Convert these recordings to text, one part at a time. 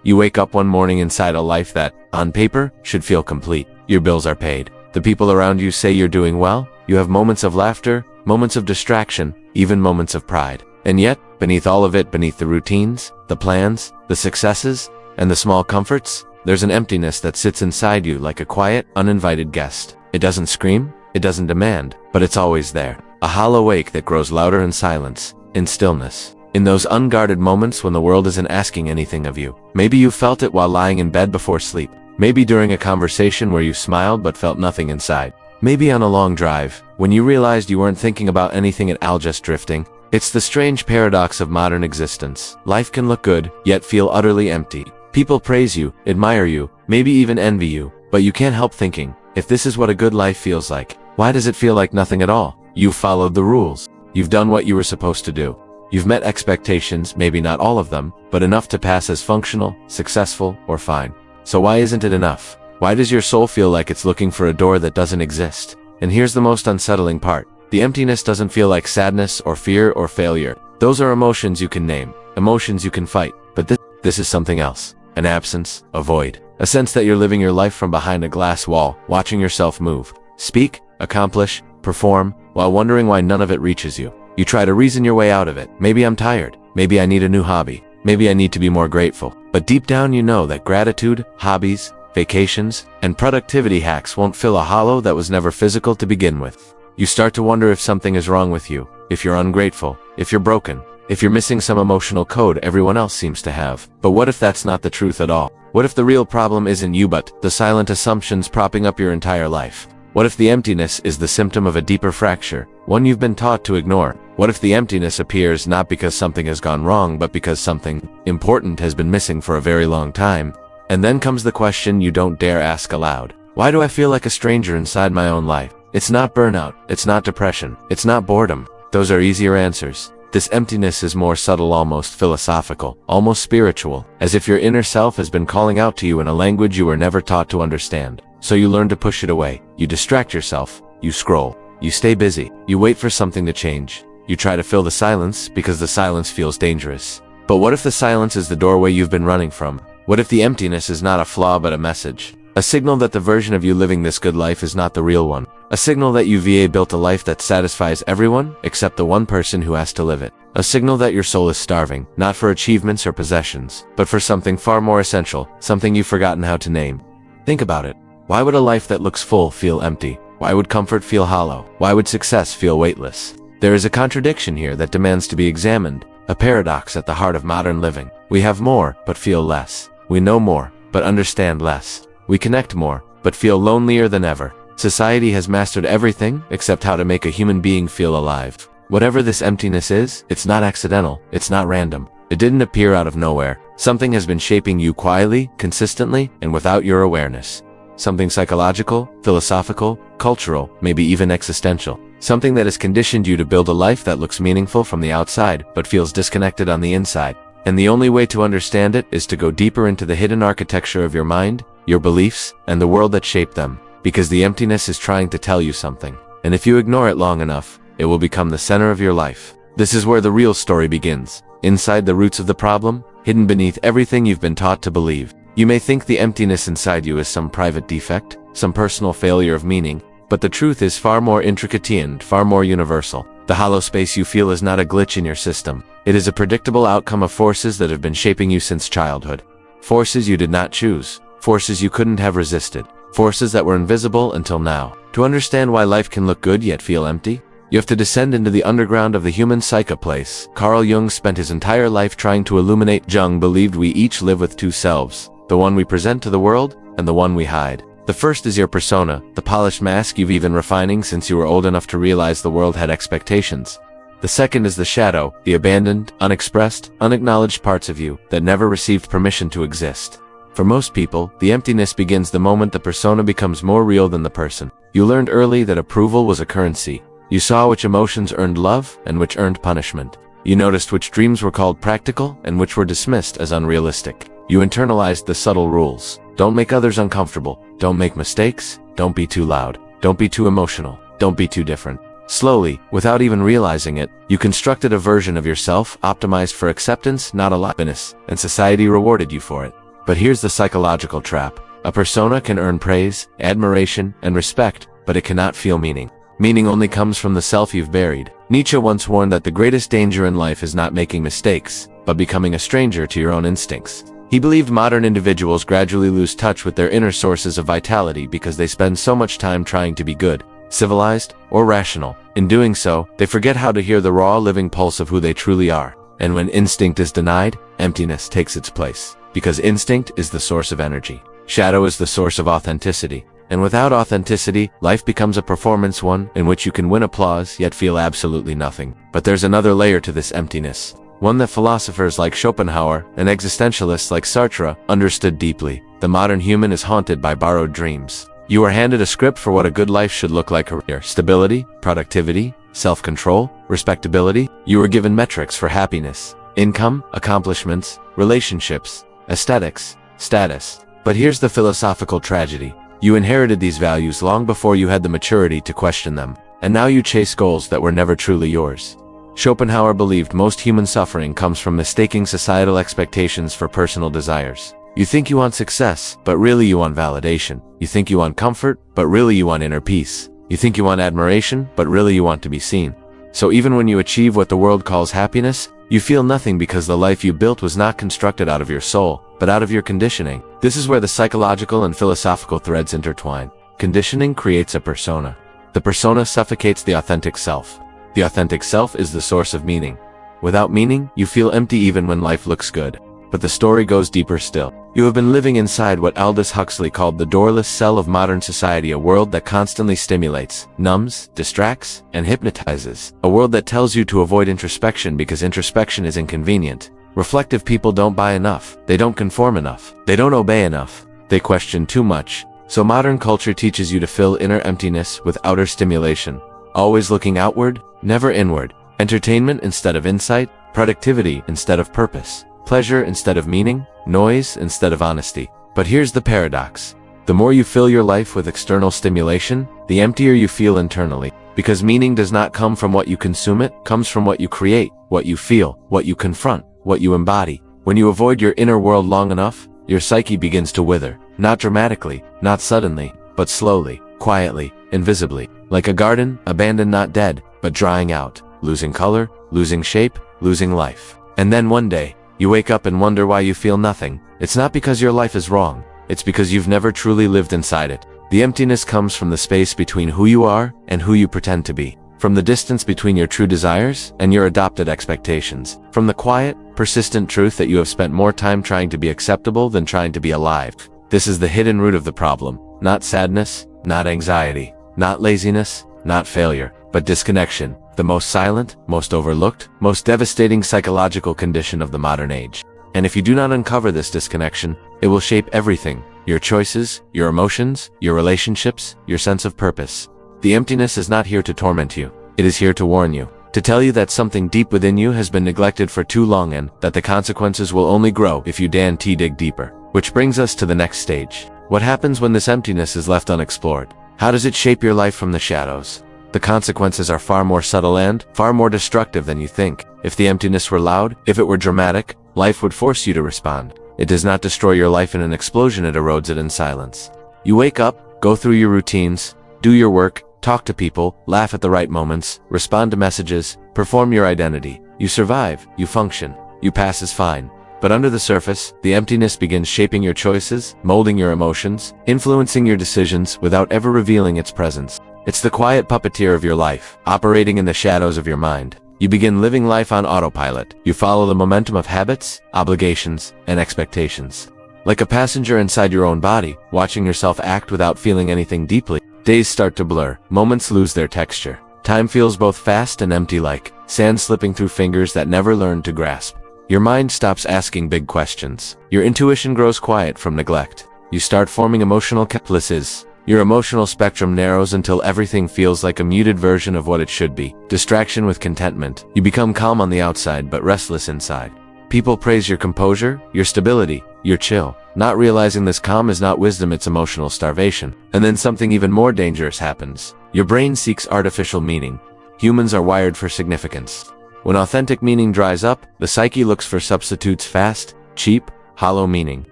You wake up one morning inside a life that, on paper, should feel complete. Your bills are paid. The people around you say you're doing well. You have moments of laughter, moments of distraction, even moments of pride. And yet, beneath all of it, beneath the routines, the plans, the successes, and the small comforts, there's an emptiness that sits inside you like a quiet, uninvited guest. It doesn't scream, it doesn't demand, but it's always there. A hollow ache that grows louder in silence, in stillness. In those unguarded moments when the world isn't asking anything of you. Maybe you felt it while lying in bed before sleep. Maybe during a conversation where you smiled but felt nothing inside. Maybe on a long drive, when you realized you weren't thinking about anything at all, just drifting. It's the strange paradox of modern existence. Life can look good, yet feel utterly empty. People praise you, admire you, maybe even envy you, but you can't help thinking, if this is what a good life feels like, why does it feel like nothing at all? You've followed the rules. You've done what you were supposed to do. You've met expectations, maybe not all of them, but enough to pass as functional, successful, or fine. So why isn't it enough? Why does your soul feel like it's looking for a door that doesn't exist? And here's the most unsettling part. The emptiness doesn't feel like sadness or fear or failure. Those are emotions you can name, emotions you can fight. But this is something else. An absence, a void. A sense that you're living your life from behind a glass wall, watching yourself move, speak, accomplish, perform, while wondering why none of it reaches you. You try to reason your way out of it. Maybe I'm tired. Maybe I need a new hobby. Maybe I need to be more grateful. But deep down you know that gratitude, hobbies, vacations, and productivity hacks won't fill a hollow that was never physical to begin with. You start to wonder if something is wrong with you, if you're ungrateful, if you're broken, if you're missing some emotional code everyone else seems to have. But what if that's not the truth at all? What if the real problem isn't you but the silent assumptions propping up your entire life? What if the emptiness is the symptom of a deeper fracture, one you've been taught to ignore? What if the emptiness appears not because something has gone wrong, but because something important has been missing for a very long time? And then comes the question you don't dare ask aloud. Why do I feel like a stranger inside my own life? It's not burnout, it's not depression, it's not boredom. Those are easier answers. This emptiness is more subtle, almost philosophical, almost spiritual, as if your inner self has been calling out to you in a language you were never taught to understand. So you learn to push it away. You distract yourself. You scroll. You stay busy. You wait for something to change. You try to fill the silence because the silence feels dangerous. But what if the silence is the doorway you've been running from? What if the emptiness is not a flaw but a message? A signal that the version of you living this good life is not the real one. A signal that you built a life that satisfies everyone except the one person who has to live it. A signal that your soul is starving, not for achievements or possessions, but for something far more essential, something you've forgotten how to name. Think about it. Why would a life that looks full feel empty? Why would comfort feel hollow? Why would success feel weightless? There is a contradiction here that demands to be examined, a paradox at the heart of modern living. We have more, but feel less. We know more, but understand less. We connect more, but feel lonelier than ever. Society has mastered everything except how to make a human being feel alive. Whatever this emptiness is, it's not accidental, it's not random. It didn't appear out of nowhere. Something has been shaping you quietly, consistently, and without your awareness. Something psychological, philosophical, cultural, maybe even existential. Something that has conditioned you to build a life that looks meaningful from the outside, but feels disconnected on the inside. And the only way to understand it is to go deeper into the hidden architecture of your mind, your beliefs, and the world that shaped them. Because the emptiness is trying to tell you something. And if you ignore it long enough, it will become the center of your life. This is where the real story begins. Inside the roots of the problem, hidden beneath everything you've been taught to believe. You may think the emptiness inside you is some private defect, some personal failure of meaning, but the truth is far more intricate and far more universal. The hollow space you feel is not a glitch in your system. It is a predictable outcome of forces that have been shaping you since childhood. Forces you did not choose. Forces you couldn't have resisted. Forces that were invisible until now. To understand why life can look good yet feel empty, you have to descend into the underground of the human psychoplace. Carl Jung spent his entire life trying to illuminate. Jung believed we each live with two selves. The one we present to the world, and the one we hide. The first is your persona, the polished mask you've been refining since you were old enough to realize the world had expectations. The second is the shadow, the abandoned, unexpressed, unacknowledged parts of you that never received permission to exist. For most people, the emptiness begins the moment the persona becomes more real than the person. You learned early that approval was a currency. You saw which emotions earned love and which earned punishment. You noticed which dreams were called practical and which were dismissed as unrealistic. You internalized the subtle rules. Don't make others uncomfortable. Don't make mistakes. Don't be too loud. Don't be too emotional. Don't be too different. Slowly, without even realizing it, you constructed a version of yourself optimized for acceptance, not aliveness, and society rewarded you for it. But here's the psychological trap. A persona can earn praise, admiration, and respect, but it cannot feel meaning. Meaning only comes from the self you've buried. Nietzsche once warned that the greatest danger in life is not making mistakes, but becoming a stranger to your own instincts. He believed modern individuals gradually lose touch with their inner sources of vitality because they spend so much time trying to be good, civilized, or rational. In doing so, they forget how to hear the raw, living pulse of who they truly are. And when instinct is denied, emptiness takes its place. Because instinct is the source of energy. Shadow is the source of authenticity. And without authenticity, life becomes a performance, one in which you can win applause yet feel absolutely nothing. But there's another layer to this emptiness. One that philosophers like Schopenhauer and existentialists like Sartre understood deeply. The modern human is haunted by borrowed dreams. You are handed a script for what a good life should look like: career, stability, productivity, self-control, respectability. You are given metrics for happiness, income, accomplishments, relationships, aesthetics, status. But here's the philosophical tragedy. You inherited these values long before you had the maturity to question them, and now you chase goals that were never truly yours. Schopenhauer believed most human suffering comes from mistaking societal expectations for personal desires. You think you want success, but really you want validation. You think you want comfort, but really you want inner peace. You think you want admiration, but really you want to be seen. So even when you achieve what the world calls happiness, you feel nothing because the life you built was not constructed out of your soul, but out of your conditioning. This is where the psychological and philosophical threads intertwine. Conditioning creates a persona. The persona suffocates the authentic self. The authentic self is the source of meaning. Without meaning, you feel empty even when life looks good. But the story goes deeper still. You have been living inside what Aldous Huxley called the doorless cell of modern society, a world that constantly stimulates, numbs, distracts, and hypnotizes. A world that tells you to avoid introspection because introspection is inconvenient. Reflective people don't buy enough. They don't conform enough. They don't obey enough. They question too much. So modern culture teaches you to fill inner emptiness with outer stimulation. Always looking outward, never inward. Entertainment instead of insight. Productivity instead of purpose. Pleasure instead of meaning. Noise instead of honesty. But here's the paradox. The more you fill your life with external stimulation, the emptier you feel internally. Because meaning does not come from what you consume, it comes from what you create, what you feel, what you confront, what you embody. When you avoid your inner world long enough, your psyche begins to wither. Not dramatically, not suddenly, but slowly, quietly, invisibly. Like a garden, abandoned, not dead, but drying out, losing color, losing shape, losing life. And then one day, you wake up and wonder why you feel nothing. It's not because your life is wrong. It's because you've never truly lived inside it. The emptiness comes from the space between who you are and who you pretend to be. From the distance between your true desires and your adopted expectations. From the quiet, persistent truth that you have spent more time trying to be acceptable than trying to be alive. This is the hidden root of the problem. Not sadness, not anxiety, not laziness, not failure, but disconnection. The most silent, most overlooked, most devastating psychological condition of the modern age. And if you do not uncover this disconnection, it will shape everything. Your choices, your emotions, your relationships, your sense of purpose. The emptiness is not here to torment you. It is here to warn you. To tell you that something deep within you has been neglected for too long and that the consequences will only grow if you dig deeper. Which brings us to the next stage. What happens when this emptiness is left unexplored? How does it shape your life from the shadows? The consequences are far more subtle and far more destructive than you think. If the emptiness were loud, if it were dramatic, life would force you to respond. It does not destroy your life in an explosion, it erodes it in silence. You wake up, go through your routines, do your work, talk to people, laugh at the right moments, respond to messages, perform your identity. You survive, you function, you pass as fine. But under the surface, the emptiness begins shaping your choices, molding your emotions, influencing your decisions without ever revealing its presence. It's the quiet puppeteer of your life, operating in the shadows of your mind. You begin living life on autopilot. You follow the momentum of habits, obligations, and expectations. Like a passenger inside your own body, watching yourself act without feeling anything deeply. Days start to blur, moments lose their texture. Time feels both fast and empty, like sand slipping through fingers that never learned to grasp. Your mind stops asking big questions. Your intuition grows quiet from neglect. You start forming emotional calluses. Your emotional spectrum narrows until everything feels like a muted version of what it should be. Distraction with contentment. You become calm on the outside but restless inside. People praise your composure, your stability, your chill, not realizing this calm is not wisdom, it's emotional starvation. And then something even more dangerous happens. Your brain seeks artificial meaning. Humans are wired for significance. When authentic meaning dries up, the psyche looks for substitutes: fast, cheap, hollow meaning.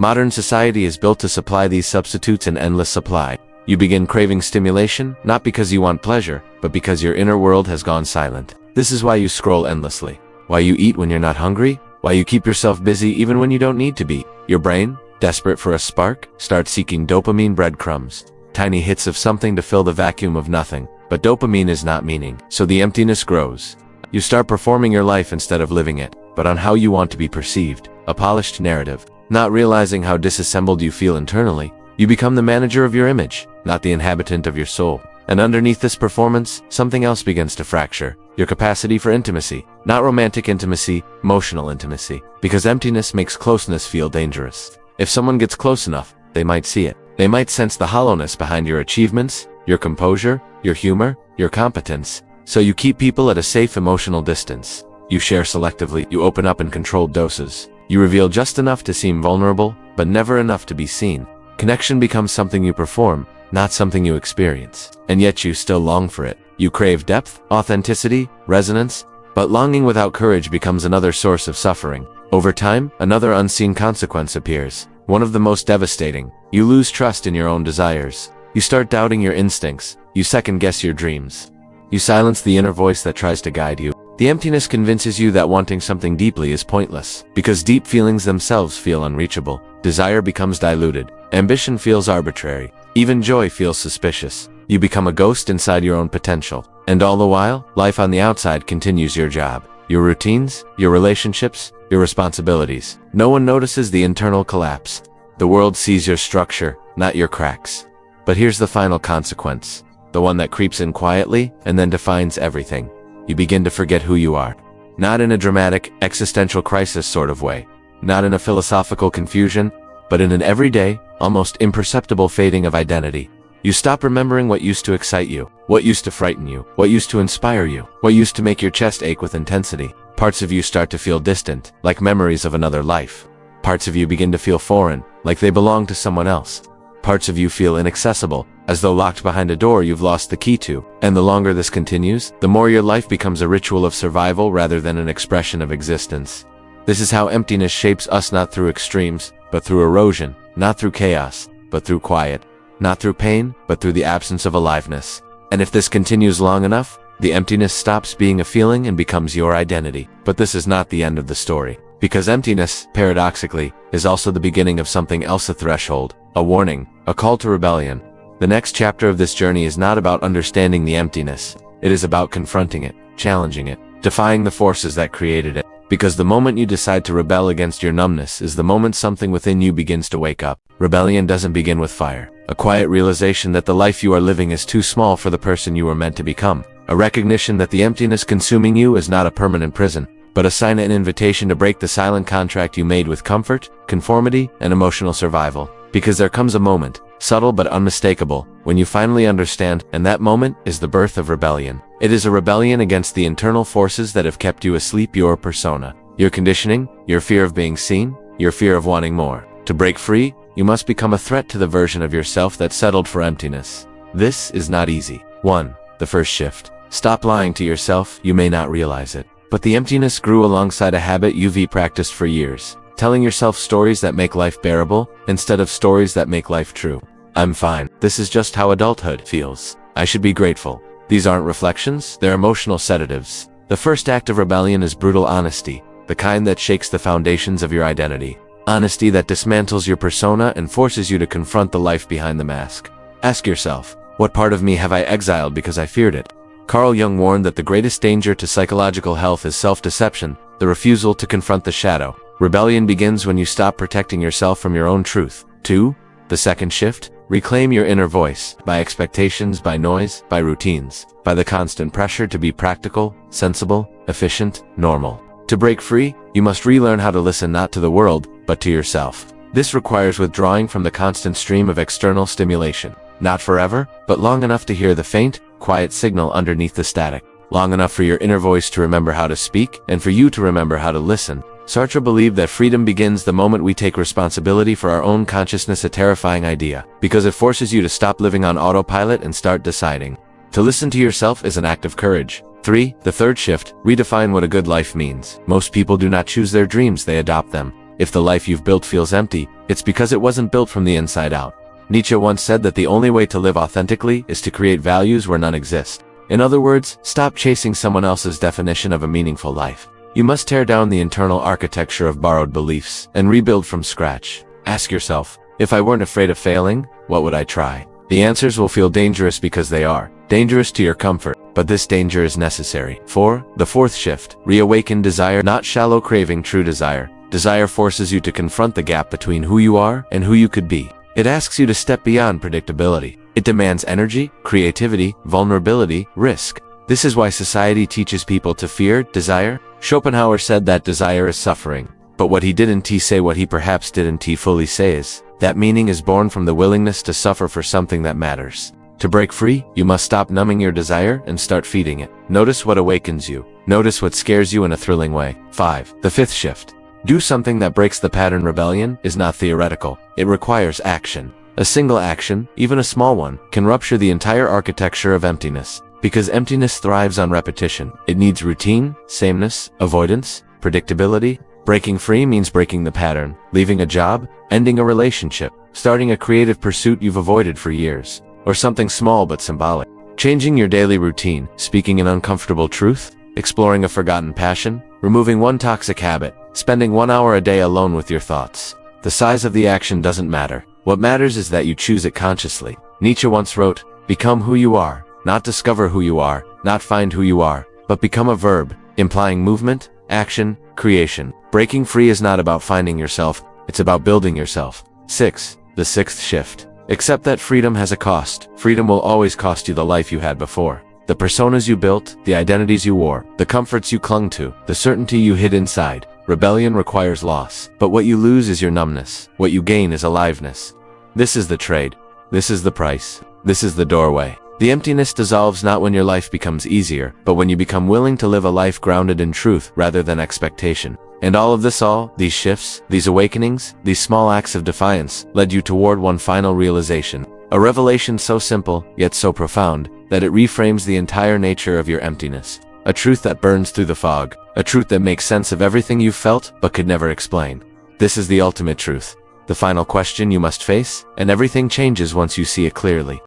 Modern society is built to supply these substitutes in endless supply. You begin craving stimulation, not because you want pleasure, but because your inner world has gone silent. This is why you scroll endlessly. Why you eat when you're not hungry. Why you keep yourself busy even when you don't need to be. Your brain, desperate for a spark, starts seeking dopamine breadcrumbs. Tiny hits of something to fill the vacuum of nothing. But dopamine is not meaning, so the emptiness grows. You start performing your life instead of living it, but on how you want to be perceived, a polished narrative. Not realizing how disassembled you feel internally, you become the manager of your image, not the inhabitant of your soul. And underneath this performance, something else begins to fracture. Your capacity for intimacy. Not romantic intimacy, emotional intimacy. Because emptiness makes closeness feel dangerous. If someone gets close enough, they might see it. They might sense the hollowness behind your achievements, your composure, your humor, your competence. So you keep people at a safe emotional distance. You share selectively, you open up in controlled doses. You reveal just enough to seem vulnerable, but never enough to be seen. Connection becomes something you perform, not something you experience. And yet you still long for it. You crave depth, authenticity, resonance, but longing without courage becomes another source of suffering. Over time, another unseen consequence appears. One of the most devastating. You lose trust in your own desires. You start doubting your instincts. You second-guess your dreams. You silence the inner voice that tries to guide you. The emptiness convinces you that wanting something deeply is pointless, because deep feelings themselves feel unreachable. Desire becomes diluted. Ambition feels arbitrary. Even joy feels suspicious. You become a ghost inside your own potential. And all the while, life on the outside continues your job. Your routines, your relationships, your responsibilities. No one notices the internal collapse. The world sees your structure, not your cracks. But here's the final consequence. The one that creeps in quietly and then defines everything. You begin to forget who you are. Not in a dramatic, existential crisis sort of way. Not in a philosophical confusion, but in an everyday, almost imperceptible fading of identity. You stop remembering what used to excite you, what used to frighten you, what used to inspire you, what used to make your chest ache with intensity. Parts of you start to feel distant, like memories of another life. Parts of you begin to feel foreign, like they belong to someone else. Parts of you feel inaccessible, as though locked behind a door you've lost the key to. And the longer this continues, the more your life becomes a ritual of survival rather than an expression of existence. This is how emptiness shapes us, not through extremes, but through erosion, not through chaos, but through quiet, not through pain, but through the absence of aliveness. And if this continues long enough, the emptiness stops being a feeling and becomes your identity. But this is not the end of the story. Because emptiness, paradoxically, is also the beginning of something else, a threshold, a warning, a call to rebellion. The next chapter of this journey is not about understanding the emptiness. It is about confronting it, challenging it, defying the forces that created it. Because the moment you decide to rebel against your numbness is the moment something within you begins to wake up. Rebellion doesn't begin with fire. A quiet realization that the life you are living is too small for the person you were meant to become. A recognition that the emptiness consuming you is not a permanent prison, but a sign and invitation to break the silent contract you made with comfort, conformity, and emotional survival. Because there comes a moment, subtle but unmistakable, when you finally understand, and that moment is the birth of rebellion. It is a rebellion against the internal forces that have kept you asleep, your persona, your conditioning, your fear of being seen, your fear of wanting more. To break free, you must become a threat to the version of yourself that settled for emptiness. This is not easy. 1. The first shift. Stop lying to yourself. You may not realize it, but the emptiness grew alongside a habit you've practiced for years. Telling yourself stories that make life bearable, instead of stories that make life true. I'm fine. This is just how adulthood feels. I should be grateful. These aren't reflections, they're emotional sedatives. The first act of rebellion is brutal honesty, the kind that shakes the foundations of your identity. Honesty that dismantles your persona and forces you to confront the life behind the mask. Ask yourself, what part of me have I exiled because I feared it? Carl Jung warned that the greatest danger to psychological health is self-deception, the refusal to confront the shadow. Rebellion begins when you stop protecting yourself from your own truth. 2. The second shift. Reclaim your inner voice, by expectations, by noise, by routines, by the constant pressure to be practical, sensible, efficient, normal. To break free, you must relearn how to listen not to the world, but to yourself. This requires withdrawing from the constant stream of external stimulation. Not forever, but long enough to hear the faint, quiet signal underneath the static. Long enough for your inner voice to remember how to speak, and for you to remember how to listen. Sartre believed that freedom begins the moment we take responsibility for our own consciousness, a terrifying idea, because it forces you to stop living on autopilot and start deciding. To listen to yourself is an act of courage. 3. The third shift. Redefine what a good life means. Most people do not choose their dreams, they adopt them. If the life you've built feels empty, it's because it wasn't built from the inside out. Nietzsche once said that the only way to live authentically is to create values where none exist. In other words, stop chasing someone else's definition of a meaningful life. You must tear down the internal architecture of borrowed beliefs and rebuild from scratch. Ask yourself, if I weren't afraid of failing, what would I try? The answers will feel dangerous because they are dangerous to your comfort, but this danger is necessary. 4. The fourth shift. Reawaken desire, not shallow craving, true desire. Desire forces you to confront the gap between who you are and who you could be. It asks you to step beyond predictability. It demands energy, creativity, vulnerability, risk. This is why society teaches people to fear desire. Schopenhauer said that desire is suffering. But what he didn't say, what he perhaps didn't fully say is, that meaning is born from the willingness to suffer for something that matters. To break free, you must stop numbing your desire and start feeding it. Notice what awakens you. Notice what scares you in a thrilling way. 5. The fifth shift. Do something that breaks the pattern. Rebellion is not theoretical. It requires action. A single action, even a small one, can rupture the entire architecture of emptiness. Because emptiness thrives on repetition. It needs routine, sameness, avoidance, predictability. Breaking free means breaking the pattern, leaving a job, ending a relationship, starting a creative pursuit you've avoided for years, or something small but symbolic. Changing your daily routine, speaking an uncomfortable truth, exploring a forgotten passion, removing one toxic habit, spending 1 hour a day alone with your thoughts. The size of the action doesn't matter. What matters is that you choose it consciously. Nietzsche once wrote, "Become who you are, not discover who you are, not find who you are, but become a verb," implying movement, action, creation. Breaking free is not about finding yourself, it's about building yourself. 6. The sixth shift. Accept that freedom has a cost. Freedom will always cost you the life you had before. The personas you built, the identities you wore, the comforts you clung to, the certainty you hid inside. Rebellion requires loss. But what you lose is your numbness. What you gain is aliveness. This is the trade. This is the price. This is the doorway. The emptiness dissolves not when your life becomes easier, but when you become willing to live a life grounded in truth rather than expectation. And all of this, these shifts, these awakenings, these small acts of defiance, led you toward one final realization. A revelation so simple, yet so profound, that it reframes the entire nature of your emptiness. A truth that burns through the fog. A truth that makes sense of everything you've felt, but could never explain. This is the ultimate truth. The final question you must face, and everything changes once you see it clearly.